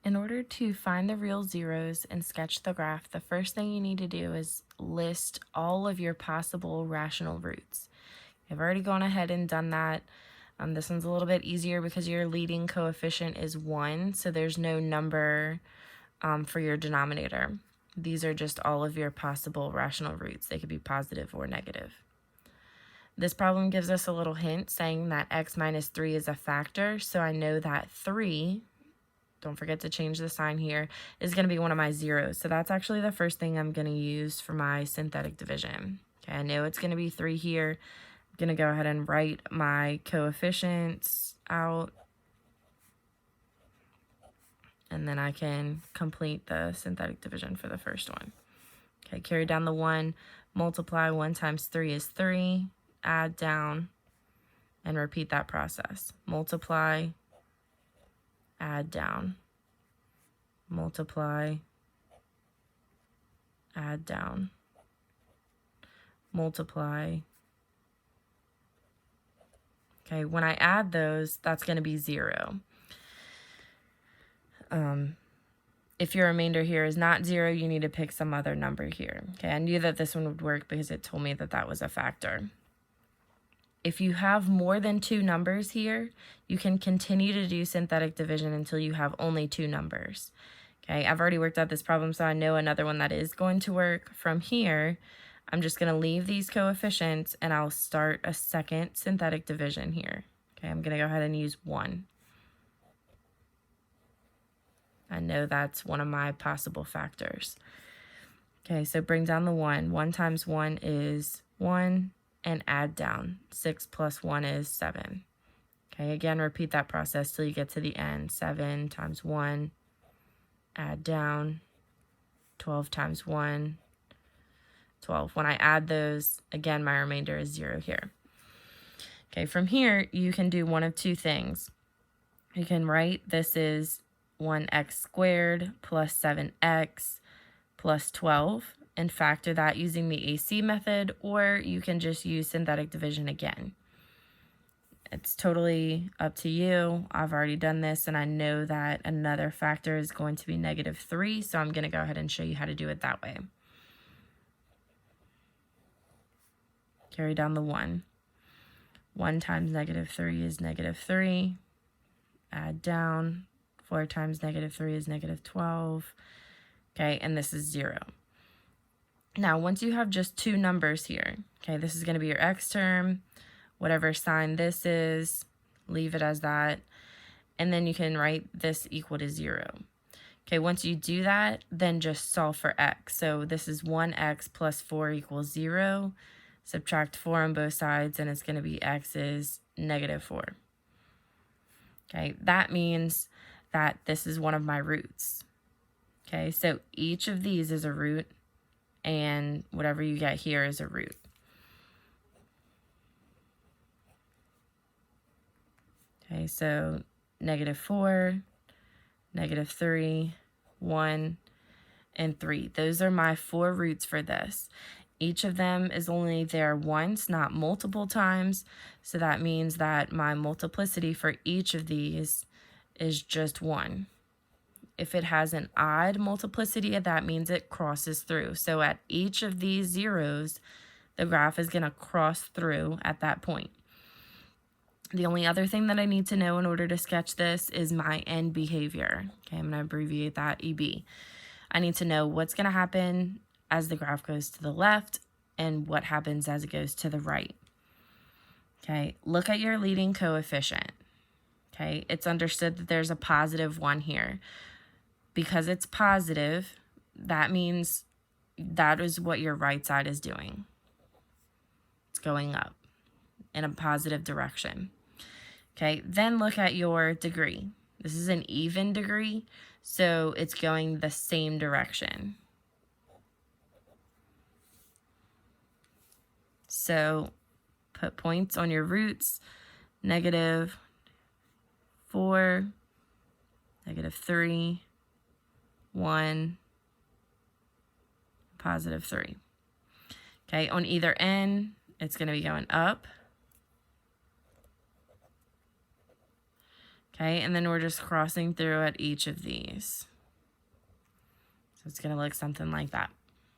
In order to find the real zeros and sketch the graph, the first thing you need to do is list all of your possible rational roots. I've already gone ahead and done that. This one's a little bit easier because your leading coefficient is 1, so there's no number for your denominator. These are just all of your possible rational roots. They could be positive or negative. This problem gives us a little hint saying that x minus 3 is a factor, so I know that 3, don't forget to change the sign here, is going to be one of my zeros. So that's actually the first thing I'm going to use for my synthetic division. Okay, I know it's going to be 3 here. I'm going to go ahead and write my coefficients out. And then I can complete the synthetic division for the first one. Okay, carry down the 1, multiply 1 times 3 is 3, add down, and repeat that process. Multiply, add down, multiply, add down, multiply. Okay, when I add those, that's going to be 0. If your remainder here is not 0, you need to pick some other number here. Okay, I knew that this one would work because it told me that that was a factor. If you have more than 2 numbers here, you can continue to do synthetic division until you have only 2 numbers. Okay, I've already worked out this problem, so I know another one that is going to work. From here, I'm just going to leave these coefficients, and I'll start a second synthetic division here. Okay, I'm going to go ahead and use 1. I know that's one of my possible factors. Okay, so bring down the 1. 1 times 1 is 1, and add down. 6 plus 1 is 7. Okay, again, repeat that process till you get to the end. 7 times 1, add down. 12 times 1, 12. When I add those, again, my remainder is 0 here. Okay, from here, you can do one of two things. You can write this is 1x squared plus 7x plus 12 and factor that using the AC method, or you can just use synthetic division again. It's totally up to you. I've already done this, and I know that another factor is going to be -3, so I'm going to go ahead and show you how to do it that way. Carry down the 1. 1 times -3 is -3. Add down. 4 times -3 is -12. Okay, and this is 0. Now, once you have just 2 numbers here, okay, this is going to be your x term. Whatever sign this is, leave it as that. And then you can write this equal to 0. Okay, once you do that, then just solve for x. So this is 1x plus 4 equals 0. Subtract 4 on both sides, and it's going to be x is -4. Okay, that means that this is one of my roots. Okay, so each of these is a root, and whatever you get here is a root. Okay, so -4, -3, 1, and 3. Those are my 4 roots for this. Each of them is only there once, not multiple times, so that means that my multiplicity for each of these is just 1. If it has an odd multiplicity, that means it crosses through. So at each of these zeros, the graph is going to cross through at that point. The only other thing that I need to know in order to sketch this is my end behavior. Okay, I'm going to abbreviate that EB. I need to know what's going to happen as the graph goes to the left and what happens as it goes to the right. Okay, look at your leading coefficient. Okay, it's understood that there's a +1 here. Because it's positive, that means that is what your right side is doing. It's going up in a positive direction. Okay, then look at your degree. This is an even degree, so it's going the same direction. So put points on your roots, -4, -3, 1, +3. Okay, on either end, it's going to be going up. Okay, and then we're just crossing through at each of these. So it's going to look something like that.